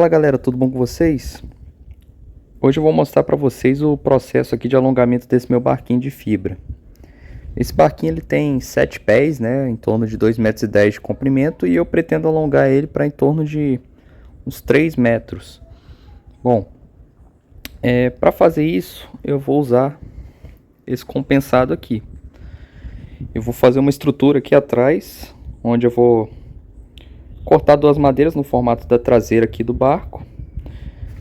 Fala galera, tudo bom com vocês? Hoje eu vou mostrar para vocês o processo aqui de alongamento desse meu barquinho de fibra. Esse barquinho ele tem 7 pés, né, em torno de 2,10 metros de comprimento, e eu pretendo alongar ele para em torno de uns 3 metros. Bom, para fazer isso eu vou usar esse compensado aqui. Eu vou fazer uma estrutura aqui atrás, onde eu vou cortar 2 madeiras no formato da traseira aqui do barco.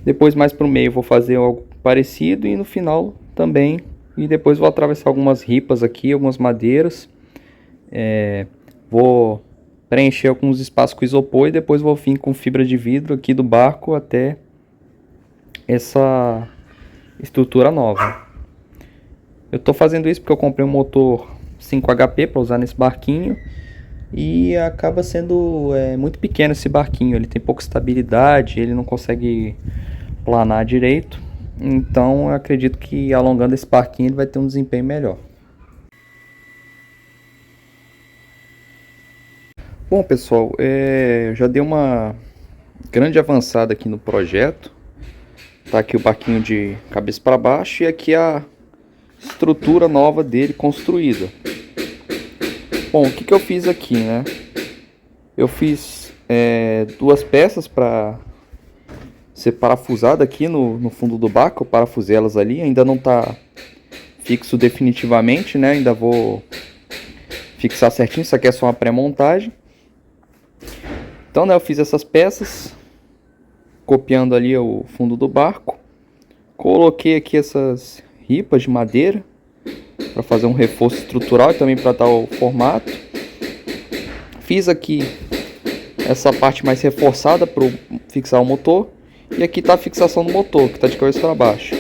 Depois mais para o meio eu vou fazer algo parecido e no final também. E depois vou atravessar algumas ripas aqui, algumas madeiras. Vou preencher alguns espaços com isopor e depois vou vir com fibra de vidro aqui do barco até essa estrutura nova. Eu estou fazendo isso porque eu comprei um motor 5 HP para usar nesse barquinho. E acaba sendo muito pequeno esse barquinho, ele tem pouca estabilidade, ele não consegue planar direito. Então eu acredito que alongando esse barquinho ele vai ter um desempenho melhor. Bom pessoal, já dei uma grande avançada aqui no projeto. Tá aqui o barquinho de cabeça para baixo e aqui a estrutura nova dele construída. Bom, o que eu fiz aqui, né? Eu fiz 2 peças para ser parafusada aqui no fundo do barco. Eu parafusei elas ali, ainda não está fixo definitivamente, né? Ainda vou fixar certinho, isso aqui é só uma pré-montagem. Então, né, eu fiz essas peças, copiando ali o fundo do barco. Coloquei aqui essas ripas de madeira para fazer um reforço estrutural e também para dar o formato. Fiz aqui essa parte mais reforçada para fixar o motor. E aqui está a fixação do motor, que está de cabeça para baixo.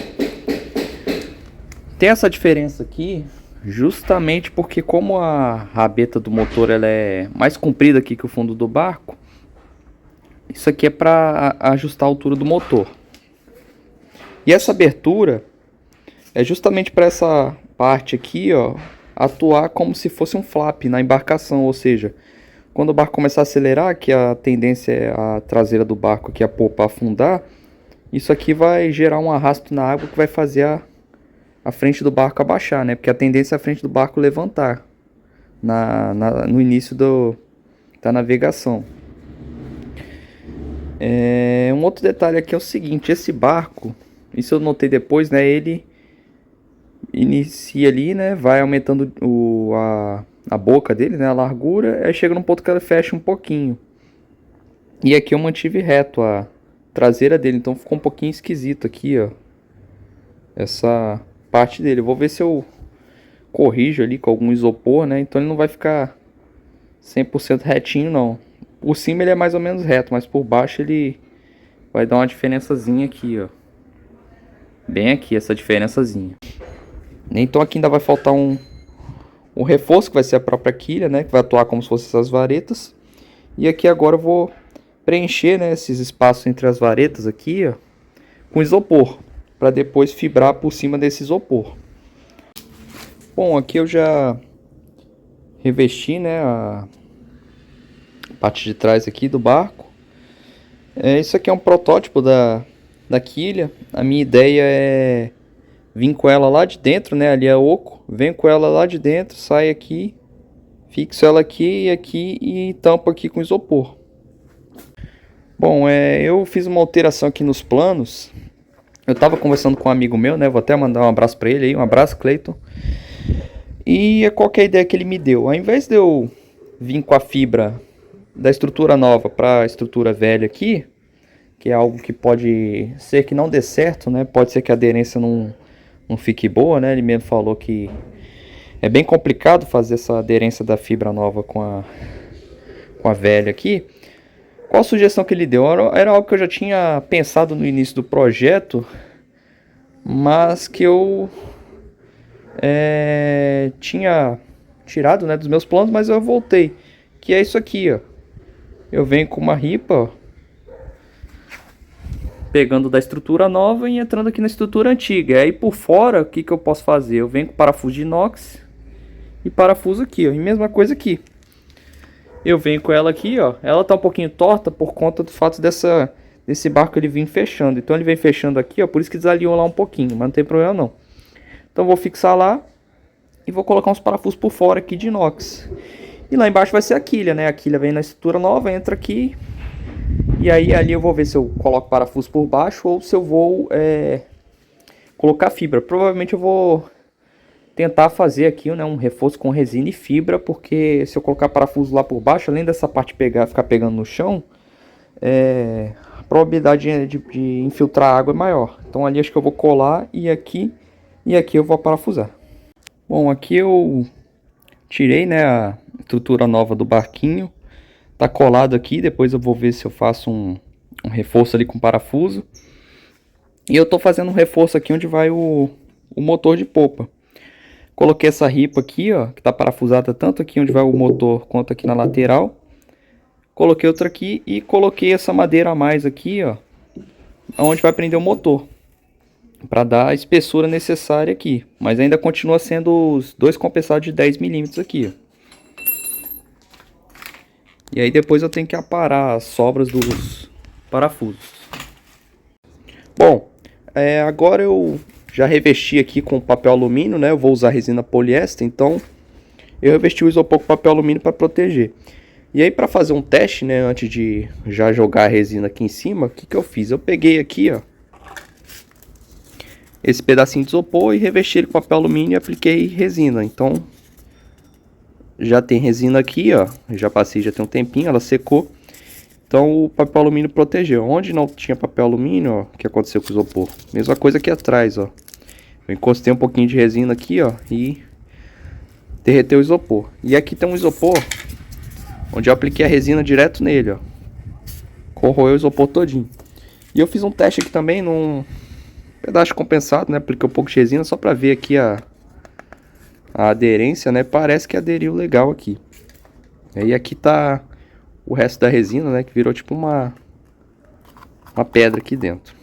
Tem essa diferença aqui justamente porque como a rabeta do motor ela é mais comprida aqui que o fundo do barco, isso aqui é para ajustar a altura do motor. E essa abertura é justamente para essa parte aqui, ó, atuar como se fosse um flap na embarcação, ou seja, quando o barco começar a acelerar, que a tendência é a traseira do barco aqui, a popa, afundar, isso aqui vai gerar um arrasto na água que vai fazer a frente do barco abaixar, né? Porque a tendência é a frente do barco levantar no início da navegação. Um outro detalhe aqui é o seguinte, esse barco, isso eu notei depois, né? Ele inicia ali, né? Vai aumentando a boca dele, né? A largura, aí chega num ponto que ela fecha um pouquinho. E aqui eu mantive reto a traseira dele, então ficou um pouquinho esquisito aqui, ó. Essa parte dele. Eu vou ver se eu corrijo ali com algum isopor, né? Então ele não vai ficar 100% retinho, não. Por cima ele é mais ou menos reto, mas por baixo ele vai dar uma diferençazinha aqui, ó. Bem aqui, essa diferençazinha. Então aqui ainda vai faltar um reforço, que vai ser a própria quilha, né? Que vai atuar como se fossem essas varetas. E aqui agora eu vou preencher, né, esses espaços entre as varetas aqui, ó, com isopor, para depois fibrar por cima desse isopor. Bom, aqui eu já revesti, né, a parte de trás aqui do barco. Isso aqui é um protótipo da quilha. A minha ideia é vim com ela lá de dentro, né? Ali é oco. Venho com ela lá de dentro, sai aqui, fixo ela aqui e aqui e tampo aqui com isopor. Bom, eu fiz uma alteração aqui nos planos. Eu tava conversando com um amigo meu, né? Vou até mandar um abraço para ele aí, um abraço, Cleiton. E qual que é a ideia que ele me deu? Ao invés de eu vir com a fibra da estrutura nova para a estrutura velha aqui, que é algo que pode ser que não dê certo, né? Pode ser que a aderência não fique boa, né? Ele mesmo falou que é bem complicado fazer essa aderência da fibra nova com a velha aqui. Qual a sugestão que ele deu? Era algo que eu já tinha pensado no início do projeto, mas que eu tinha tirado, né, dos meus planos, mas eu voltei. Que é isso aqui, ó. Eu venho com uma ripa, ó, pegando da estrutura nova e entrando aqui na estrutura antiga. E aí por fora, o que eu posso fazer? Eu venho com parafuso de inox e parafuso aqui, ó. E mesma coisa aqui. Eu venho com ela aqui, ó. Ela tá um pouquinho torta por conta do fato desse desse barco ele vir fechando. Então ele vem fechando aqui, ó, por isso que desalinhou lá um pouquinho, mas não tem problema não. Então vou fixar lá e vou colocar uns parafusos por fora aqui de inox. E lá embaixo vai ser a quilha, né? A quilha vem na estrutura nova, entra aqui. E aí ali eu vou ver se eu coloco parafuso por baixo ou se eu vou colocar fibra. Provavelmente eu vou tentar fazer aqui, né, um reforço com resina e fibra, porque se eu colocar parafuso lá por baixo, além dessa parte ficar pegando no chão, a probabilidade de infiltrar água é maior. Então ali acho que eu vou colar e aqui eu vou parafusar. Bom, aqui eu tirei, né, a estrutura nova do barquinho. Tá colado aqui, depois eu vou ver se eu faço um reforço ali com parafuso. E eu tô fazendo um reforço aqui onde vai o motor de popa. Coloquei essa ripa aqui, ó, que tá parafusada tanto aqui onde vai o motor quanto aqui na lateral. Coloquei outra aqui e coloquei essa madeira a mais aqui, ó, onde vai prender o motor, para dar a espessura necessária aqui. Mas ainda continua sendo os dois compensados de 10 milímetros aqui, ó. E aí depois eu tenho que aparar as sobras dos parafusos. Bom, agora eu já revesti aqui com papel alumínio, né? Eu vou usar resina poliéster, então eu revesti o isopor com papel alumínio para proteger. E aí para fazer um teste, né, antes de já jogar a resina aqui em cima, o que que eu fiz? Eu peguei aqui, ó, esse pedacinho de isopor e revesti ele com papel alumínio e apliquei resina. Então já tem resina aqui, ó, já passei, já tem um tempinho, ela secou. Então o papel alumínio protegeu. Onde não tinha papel alumínio, ó, o que aconteceu com o isopor? Mesma coisa aqui atrás, ó. Eu encostei um pouquinho de resina aqui, ó, e derreteu o isopor. E aqui tem um isopor onde eu apliquei a resina direto nele, ó. Corroeu o isopor todinho. E eu fiz um teste aqui também num pedaço compensado, né? Apliquei um pouco de resina só pra ver aqui a aderência, né? Parece que aderiu legal aqui. E aqui tá o resto da resina, né? Que virou tipo uma pedra aqui dentro.